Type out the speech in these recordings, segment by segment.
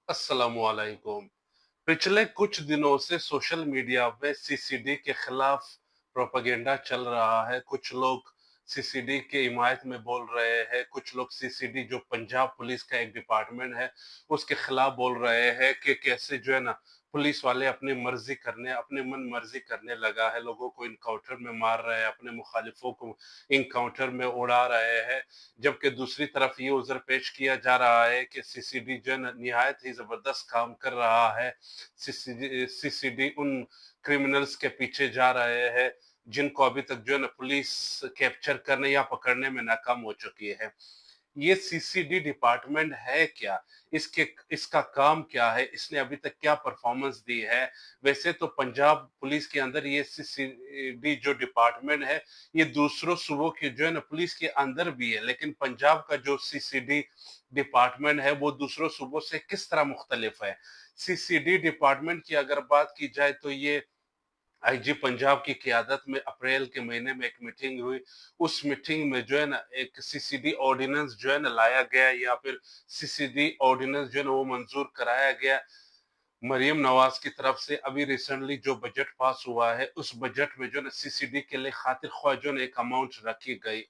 अस्सलामुअलैकुम। पिछले कुछ दिनों से सोशल मीडिया पे सीसीडी के खिलाफ प्रोपेगेंडा चल रहा है। कुछ लोग सीसीडी के हिमायत में बोल रहे हैं, कुछ लोग सीसीडी जो पंजाब पुलिस का एक डिपार्टमेंट है, उसके खिलाफ बोल रहे हैं कि कैसे जो है ना पुलिस वाले अपने मन मर्जी करने लगा है, लोगों को इनकाउंटर में मार रहे हैं, अपने मुखालिफों को इनकाउंटर में उड़ा रहे हैं। जबकि दूसरी तरफ ये उज़र पेश किया जा रहा है कि सीसीडी जो है ना निहायत ही ज़बरदस्त काम कर रहा है। सीसीडी उन क्रिमिनल्स के पीछे जा रहे हैं जिनको अभी तक जो है ना पुलिस कैप्चर करने या पकड़ने में नाकाम हो चुकी है। ये सीसीडी डिपार्टमेंट है क्या? इसके इसका काम क्या है? इसने अभी तक क्या परफॉर्मेंस दी है? वैसे तो पंजाब पुलिस के अंदर ये सीसीडी जो डिपार्टमेंट है, ये दूसरों सूबों की जो है ना पुलिस के अंदर भी है, लेकिन पंजाब का जो सीसीडी डिपार्टमेंट है, वो दूसरों सूबों से किस तरह मुख्तलिफ है? सीसीडी डिपार्टमेंट की अगर बात की जाए तो ये आईजी पंजाब की क़यादत में अप्रैल के महीने में एक मीटिंग हुई। उस मीटिंग में जो है ना एक सीसीडी ऑर्डिनेंस जो है ना लाया गया या फिर सीसीडी ऑर्डिनेंस जो है ना वो मंजूर कराया गया। मरियम नवाज की तरफ से अभी रिसेंटली जो बजट पास हुआ है, उस बजट में जो है ना सीसीडी के लिए खातिर ख्वाह जो है ना एक अमाउंट रखी गई।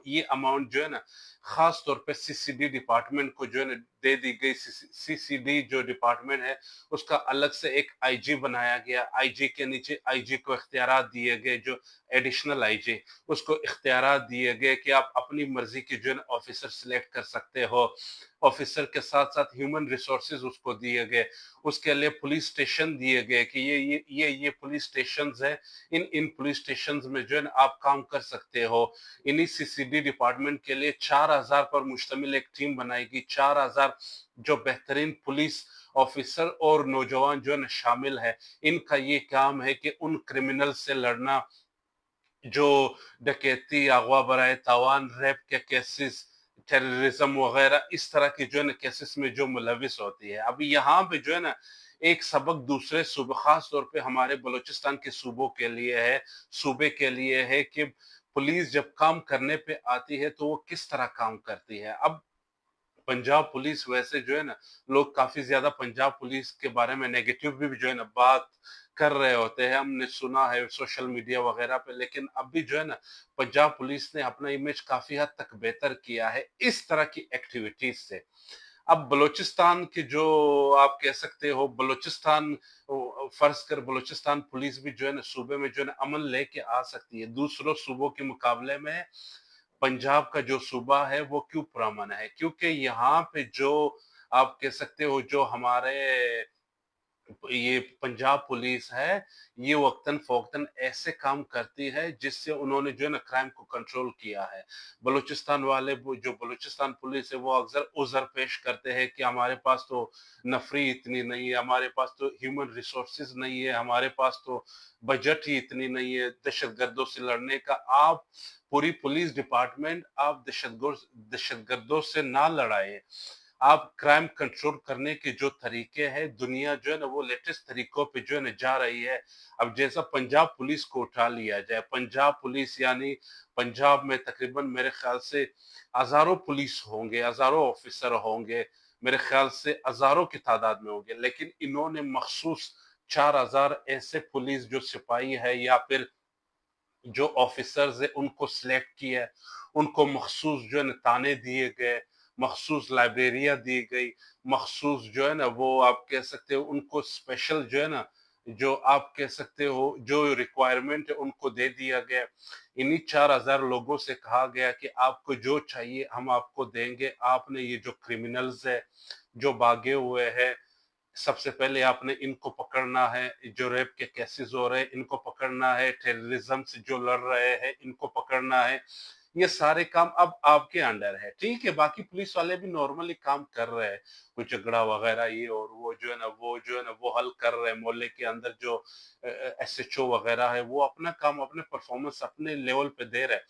ये अमाउंट जो है ना खास तौर पे सीसीडी डिपार्टमेंट को जो है ना दे दी गई। सीसीडी जो डिपार्टमेंट है, उसका अलग से एक आईजी बनाया गया। आईजी के नीचे आईजी को इख्तियारात दिए गए, जो एडिशनल आईजी, उसको इख्तियारात दिए गए कि आप अपनी मर्जी के जो है ना ऑफिसर सिलेक्ट कर सकते हो। ऑफिसर के साथ साथ ह्यूमन रिसोर्सेज उसको दिए गए। उसके लिए पुलिस स्टेशन दिए गए कि ये पुलिस स्टेशन है। इन पुलिस स्टेशन में जो है ना आप काम कर सकते हो। इन्हीं सीसीडी डिपार्टमेंट के लिए 4000 पर मुश्तमिल एक टीम बनाएगी। 4000 जो बेहतरीन पुलिस ऑफिसर और नौजवान जो है ना शामिल है। इनका ये काम है कि उन क्रिमिनल से लड़ना जो डकैती, अगवा बराए तावान, रेप के केसेस, टेररिज्म वगैरह इस तरह के जो है ना केसेस में जो मुलविस होती है। अभी यहाँ पे जो है ना एक सबक दूसरे सूबे, खास तौर पे हमारे बलूचिस्तान के सूबे के लिए है कि पुलिस जब काम करने पे आती है तो वो किस तरह काम करती है। अब पंजाब पुलिस वैसे जो है ना लोग काफी ज्यादा पंजाब पुलिस के बारे में नेगेटिव भी जो है ना बात कर रहे होते हैं, हमने सुना है सोशल मीडिया वगैरह पे। लेकिन अब भी जो है ना पंजाब पुलिस ने अपना इमेज काफी हद तक बेहतर किया है इस तरह की एक्टिविटीज से। अब बलूचिस्तान की जो आप कह सकते हो बलूचिस्तान, फर्ज कर बलूचिस्तान पुलिस भी जो है ना सूबे में जो है ना अमन लेके आ सकती है दूसरों सूबों के मुकाबले में। पंजाब का जो सूबा है वो क्यों पुरअमन है? क्योंकि यहाँ पे जो आप कह सकते हो जो हमारे ये पंजाब पुलिस है, ये वक्तन-फ़ौक्तन ऐसे काम करती है जिससे उन्होंने जो है ना क्राइम को कंट्रोल किया है। बलूचिस्तान वाले वो जो बलूचिस्तान पुलिस है वो अक्सर उज़र पेश करते हैं कि हमारे पास तो नफ़री इतनी नहीं है, हमारे पास तो ह्यूमन रिसोर्सेज़ नहीं है, हमारे पास तो बजट ही इतनी नहीं है दहशतगर्दों से लड़ने का। आप पूरी पुलिस डिपार्टमेंट आप दहशतगर्दों से ना लड़ाएँ। आप क्राइम कंट्रोल करने के जो तरीके हैं, दुनिया जो है ना वो लेटेस्ट तरीकों पे जो है ना जा रही है। अब जैसा पंजाब पुलिस को उठा लिया जाए, पंजाब पुलिस यानी पंजाब में तकरीबन मेरे ख्याल से हज़ारों पुलिस होंगे, हज़ारों ऑफिसर होंगे, मेरे ख्याल से हज़ारों की तादाद में होंगे। लेकिन इन्होंने मखसूस 4000 ऐसे पुलिस जो सिपाही है या फिर जो ऑफिसर्स है उनको सिलेक्ट किया है। उनको मखसूस जो है ना ताने दिए गए, मखसूस लाइब्रेरियाँ दी गई, मखसूस जो है ना वो आप कह सकते हो उनको स्पेशल जो है ना, जो आप कह सकते हो जो रिक्वायरमेंट है उनको दे दिया गया। इन्हीं 4000 लोगों से कहा गया कि आपको जो चाहिए हम आपको देंगे। आपने ये जो क्रिमिनल्स है, जो भागे हुए हैं, सबसे पहले आपने इनको पकड़ना है, जो रेप के केसेस हो रहे हैं इनको पकड़ना है, टेररिज्म से जो लड़ रहे हैं इनको पकड़ना है। ये सारे काम अब आपके अंडर है। ठीक है, बाकी पुलिस वाले भी नॉर्मली काम कर रहे हैं, कोई झगड़ा वगैरह ये और वो हल कर रहे हैं। मोहल्ले के अंदर जो एसएचओ वगैरह है वो अपना काम, अपने परफॉर्मेंस अपने लेवल पे दे रहे हैं।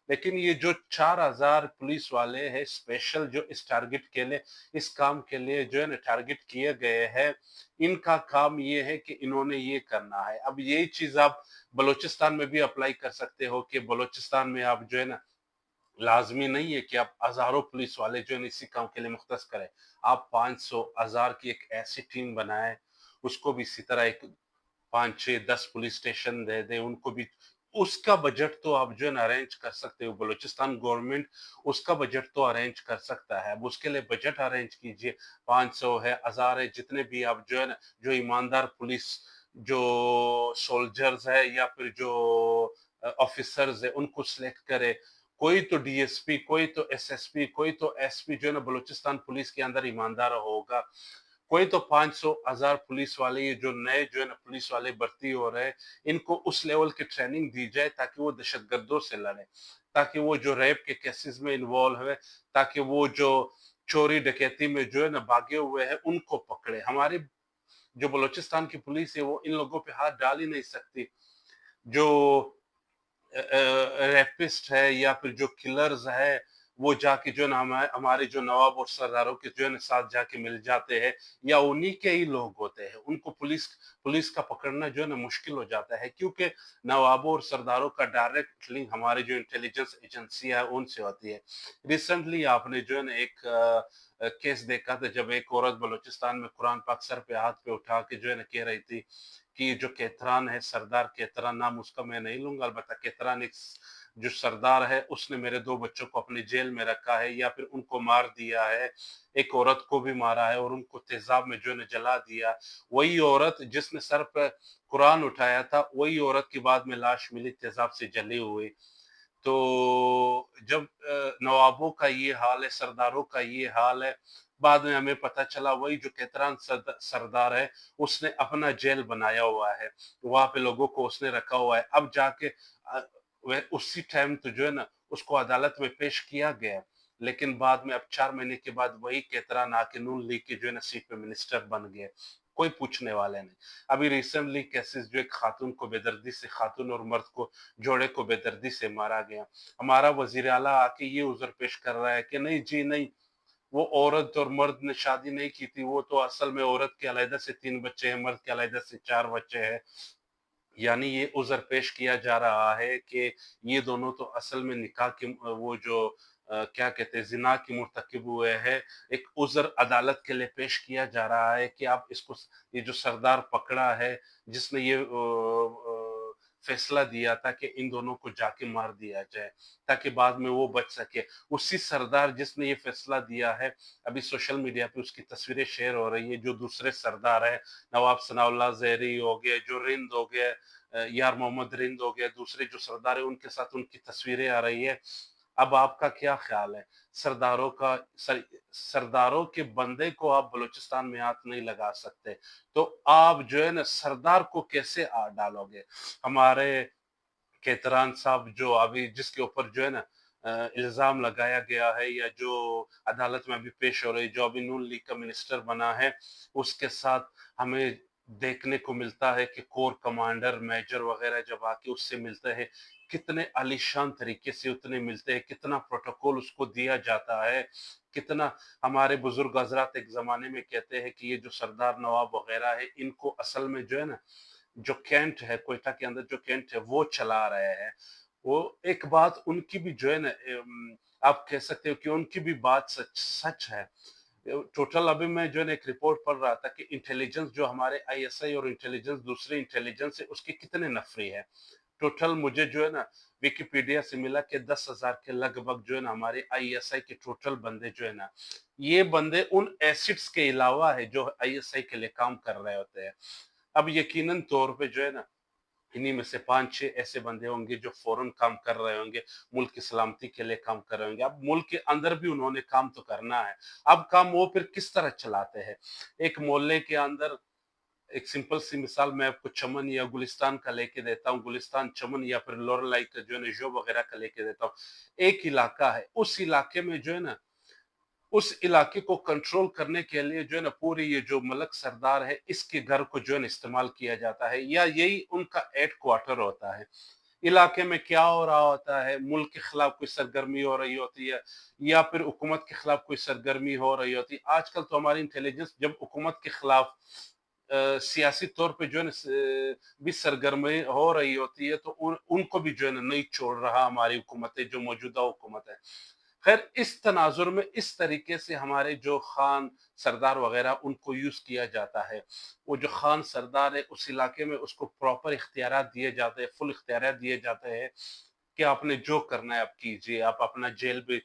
लेकिन ये जो 4000 पुलिस वाले हैं स्पेशल जो इस टारगेट के लिए, इस काम के लिए जो है ना टारगेट किए गए हैं, इनका काम ये है कि इन्होंने ये करना है। अब यही चीज आप बलूचिस्तान में भी अप्लाई कर सकते हो कि बलूचिस्तान में आप जो है ना लाजमी नहीं है कि आप हजारों पुलिस वाले जो है इसी काम के लिए मुख्तस करें। आप 500 1000 की एक ऐसी टीम बनाएं, उसको भी इसी तरह एक 5 6 10 पुलिस स्टेशन दे दें, उनको भी उसका बजट तो आप जो है ना अरेंज कर सकते हो। बलूचिस्तान गवर्नमेंट उसका बजट तो अरेंज कर सकता है। अब उसके लिए बजट अरेंज कीजिए। 500 है, 1000 है, जितने भी आप जो है ना, जो ईमानदार पुलिस, जो सोल्जर्स है या फिर जो ऑफिसर्स है, उनको सिलेक्ट करे। कोई तो डीएसपी, कोई तो एसएसपी, कोई तो एसपी जो है ना बलूचिस्तान पुलिस के अंदर ईमानदार होगा। कोई तो 500 1000 पुलिस वाले, ये जो नए जो है ना पुलिस वाले भर्ती हो रहे हैं, इनको उस लेवल की ट्रेनिंग दी जाए ताकि वो दहशतगर्दों से लड़े, ताकि वो जो रेप के केसेस में इन्वॉल्व है, ताकि वो जो चोरी डकैती में जो है ना भागे हुए हैं उनको पकड़े। हमारी जो बलूचिस्तान की पुलिस है वो इन लोगों पे हाथ डाल ही नहीं सकती। जो रेपिस्ट है या फिर जो किलर्स है, वो जाके जो है ना हमारे जो नवाब और सरदारों के जो है ना साथ जाके मिल जाते हैं, या उन्हीं के ही लोग होते हैं। उनको पुलिस पुलिस का पकड़ना जो है ना मुश्किल हो जाता है, क्योंकि नवाबों और सरदारों का डायरेक्ट लिंक हमारी जो इंटेलिजेंस एजेंसी है उनसे होती है। रिसेंटली आपने जो है ना एक केस देखा था, जब एक औरत बलूचिस्तान में कुरान पाक सर पे हाथ पे उठा के जो है ना कह रही थी कि जो केतरान है, सरदार केतरान, नाम उसका मैं नहीं लूंगा, अलबत्ता केतरान एक जो सरदार है, उसने मेरे 2 बच्चों को अपनी जेल में रखा है या फिर उनको मार दिया है। एक औरत को भी मारा है और उनको तेजाब में जो है जला दिया। वही औरत जिसने सर पे कुरान उठाया था, वही औरत की बाद में लाश मिली तेजाब से जली हुई। तो जब नवाबों का ये हाल है, सरदारों का ये हाल है, बाद में हमें पता चला वही जो केतरान सरदार है, उसने अपना जेल बनाया हुआ है, वहां पे लोगों को उसने रखा हुआ है। अब जाके वह उसी टाइम तो जो है ना उसको अदालत में पेश किया गया, लेकिन बाद में अब 4 महीने के बाद वही केतरान आके नून लीग के जो है ना सीट पे मिनिस्टर बन गए। कोई पूछने वाले नहीं। अभी रिसेंटली केसेस जो एक खातून को बेदर्दी से, खातून और मर्द को, जोड़े को बेदर्दी से मारा गया। हमारा वजीर आला आके ये उज़र पेश कर रहा है कि नहीं जी नहीं, वो औरत और मर्द ने शादी नहीं की थी, वो तो असल में औरत के अलहदा से 3 बच्चे हैं, मर्द के अलहदा से 4 बच्चे हैं। यानी ये उज़र पेश किया जा रहा है कि ये दोनों तो असल में निकाह के वो जो क्या कहते हैं ज़िना की मुर्तकिब हुए हैं। एक उज़र अदालत के लिए पेश किया जा रहा है कि आप इसको, ये जो सरदार पकड़ा है जिसने ये फैसला दिया था कि इन दोनों को जाके मार दिया जाए ताकि बाद में वो बच सके। उसी सरदार जिसने ये फैसला दिया है, अभी सोशल मीडिया पे उसकी तस्वीरें शेयर हो रही है। जो दूसरे सरदार है, नवाब सनाउल्लाह ज़हरी हो गए, जो रिंद हो गए, यार मोहम्मद रिंद हो गए, दूसरे जो सरदार है उनके साथ उनकी तस्वीरें आ रही है। अब आपका क्या ख्याल है? सरदारों का सरदारों के बंदे को आप बलूचिस्तान में हाथ नहीं लगा सकते, तो आप जो है ना सरदार को कैसे डालोगे? हमारे केतरान साहब जो अभी जिसके ऊपर जो है ना इल्जाम लगाया गया है, या जो अदालत में अभी पेश हो रही, जो अभी नून लीग का मिनिस्टर बना है, उसके साथ हमें देखने को मिलता है कि कोर कमांडर मेजर वगैरह जब आके उससे मिलते हैं, कितने आलीशान तरीके से उतने मिलते हैं, कितना प्रोटोकॉल उसको दिया जाता है, कितना। हमारे बुजुर्ग हजरात एक जमाने में कहते हैं कि ये जो सरदार नवाब वगैरह है, इनको असल में जो है ना, जो कैंट है, कोयटा के अंदर जो कैंट है वो चला रहे हैं। वो एक बात उनकी भी जो है ना, आप कह सकते हो कि उनकी भी बात सच सच है। टोटल अभी मैं जो है ना एक रिपोर्ट पढ़ रहा था कि इंटेलिजेंस जो हमारे आईएसआई और इंटेलिजेंस दूसरे इंटेलिजेंस है उसके कितने नफरी है। टोटल मुझे जो है ना विकिपीडिया से मिला कि 10,000 के लगभग जो है ना हमारे आईएसआई के टोटल बंदे जो है ना, ये बंदे उन एसिड्स के अलावा है जो आईएसआई के लिए काम कर रहे होते हैं। अब यकीनन तौर पे जो है ना इन्हीं में से 5-6 ऐसे बंदे होंगे जो फौरन काम कर रहे होंगे, मुल्क की सलामती के लिए काम कर रहे होंगे। अब मुल्क के अंदर भी उन्होंने काम तो करना है। अब काम वो फिर किस तरह चलाते हैं? एक मोहल्ले के अंदर, एक सिंपल सी मिसाल मैं आपको चमन या गुलिस्तान का लेके देता हूँ, गुलिस्तान, चमन या फिर लोरलाई का जो है ना जो वगैरह का लेके देता हूँ। एक इलाका है, उस इलाके में जो है ना, उस इलाके को कंट्रोल करने के लिए जो है ना पूरी ये जो मलक सरदार है इसके घर को जो है ना इस्तेमाल किया जाता है, या यही उनका हेड क्वार्टर होता है। इलाके में क्या हो रहा होता है, मुल्क के खिलाफ कोई सरगर्मी हो रही होती है या फिर हुकूमत के खिलाफ कोई सरगर्मी हो रही होती है। आजकल तो हमारी इंटेलिजेंस जब हुकूमत के खिलाफ सियासी तौर पे जो है ना भी सरगर्मी हो रही होती है, तो उनको भी जो है ना नहीं छोड़ रहा हमारी हुकूमत है, जो मौजूदा हुकूमत है। खैर, इस तनाजुर में इस तरीके से हमारे जो खान सरदार वगैरह उनको यूज किया जाता है। वो जो खान सरदार है उस इलाके में उसको प्रॉपर इख्तियारात दिए जाते हैं, फुल इख्तियारात दिए जाते हैं कि आपने जो करना है आप कीजिए। आप अपना जेल भी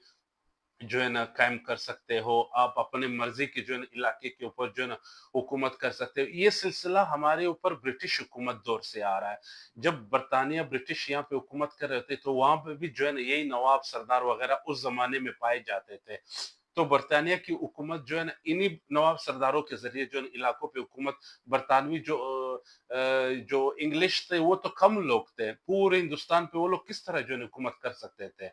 जो है ना कायम कर सकते हो, आप अपने मर्जी के जो है ना इलाके के ऊपर जो है ना हुकूमत कर सकते हो। ये सिलसिला हमारे ऊपर ब्रिटिश हुकूमत दौर से आ रहा है। जब बरतानिया ब्रिटिश यहाँ पे हुकूमत कर रहे थे, तो वहां पे भी जो है ना यही नवाब सरदार वगैरह उस जमाने में पाए जाते थे। तो बरतानिया की हुकूमत जो है ना इन्हीं नवाब सरदारों के जरिए जो है ना इलाकों पे हुकूमत, बरतानवी जो इंग्लिश थे वो तो कम लोग थे, पूरे हिंदुस्तान पे वो लोग किस तरह जो है ना हुकूमत कर सकते थे।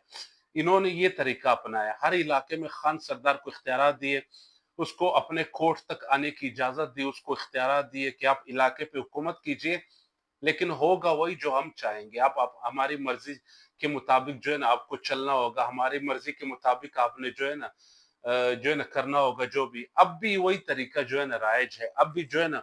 इन्होंने ये तरीका अपनाया, हर इलाके में खान सरदार को इख्तियारात दिए, उसको अपने कोर्ट तक आने की इजाजत दी, उसको इख्तियारात दिए कि आप इलाके पे हुकूमत कीजिए, लेकिन होगा वही जो हम चाहेंगे। आप हमारी मर्जी के मुताबिक जो है ना आपको चलना होगा, हमारी मर्जी के मुताबिक आपने जो है ना जो है ना करना होगा जो भी। अब भी वही तरीका जो है ना राइज है, अब भी जो है ना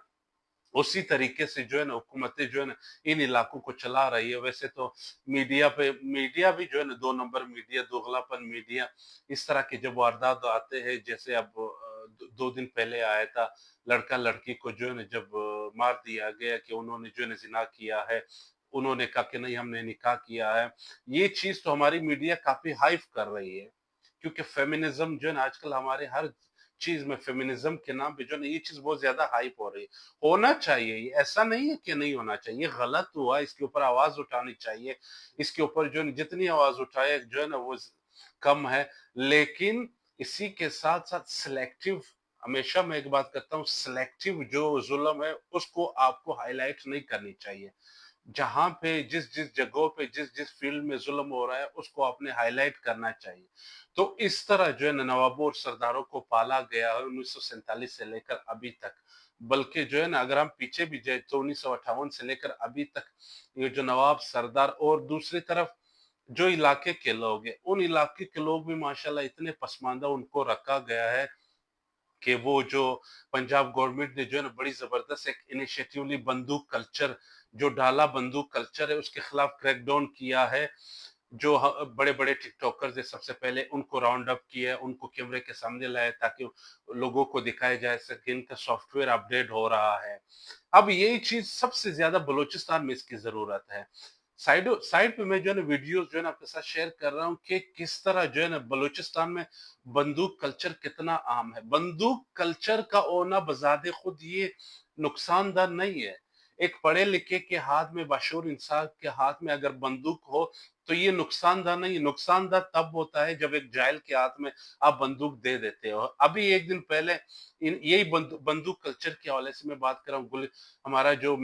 उसी तरीके से जो है ना हुकूमतें जो है ना इन इलाकों को चला रही है। वैसे तो मीडिया भी जो है ना दो नंबर मीडिया, दोगलापन मीडिया, इस तरह के जब वारदात आते हैं, जैसे अब 2 दिन पहले आया था, लड़का लड़की को जो है ना जब मार दिया गया कि उन्होंने जो है ना जिना किया है, उन्होंने कहा कि नहीं हमने निकाह किया है। ये चीज तो हमारी मीडिया काफी हाइप कर रही है, क्योंकि फेमिनिज्म जो है ना आजकल हमारे हर चीज में फेमिनिज्म के नाम पे जो है ना ये चीज बहुत ज्यादा हाइप हो रही है। होना चाहिए, ये ऐसा नहीं है कि नहीं होना चाहिए, ये गलत हुआ, इसके ऊपर आवाज उठानी चाहिए। इसके ऊपर जो है जितनी आवाज उठाए जो है ना वो कम है। लेकिन इसी के साथ साथ सिलेक्टिव, हमेशा मैं एक बात करता हूँ, सिलेक्टिव जो जुल्म है उसको आपको हाईलाइट नहीं करनी चाहिए। जहां पे जिस जिस जगहों पे जिस जिस फील्ड में जुल्म हो रहा है उसको आपने हाईलाइट करना चाहिए। तो इस तरह जो है ना नवाबों और सरदारों को पाला गया है 1947 से लेकर अभी तक। बल्कि जो है ना अगर हम पीछे भी जाए तो 1958 से लेकर अभी तक ये जो नवाब सरदार, और दूसरी तरफ जो इलाके के लोग हैं, उन इलाके के लोग भी माशाल्लाह इतने पसमानदा उनको रखा गया है कि वो जो पंजाब गवर्नमेंट ने जो है ना बड़ी जबरदस्त एक इनिशिएटिव ली, बंदूक कल्चर जो डाला, बंदूक कल्चर है उसके खिलाफ क्रैकडाउन किया है। जो बड़े बड़े टिकटॉकर्स है सबसे पहले उनको राउंड अप किया है, उनको कैमरे के सामने लाया ताकि लोगों को दिखाया जा सके इनका सॉफ्टवेयर अपडेट हो रहा है। अब यही चीज सबसे ज्यादा बलूचिस्तान में इसकी जरूरत है। साइड पे मैं जो है ना वीडियोस जो है ना आपके साथ शेयर कर रहा हूँ कि किस तरह जो है ना बलूचिस्तान में बंदूक कल्चर कितना आम है। बंदूक कल्चर का होना बजाते खुद ये नुकसानदार नहीं है। एक पढ़े लिखे के हाथ में, बाशूर इंसान के हाथ में अगर बंदूक हो तो ये नुकसानदार नहीं है। नुकसानदार तब होता है जब एक जाहिल के हाथ में आप बंदूक दे देते हो। अभी एक दिन पहले यही बंदूक कल्चर के हवाले से मैं बात कर रहा हूँ, हमारा जो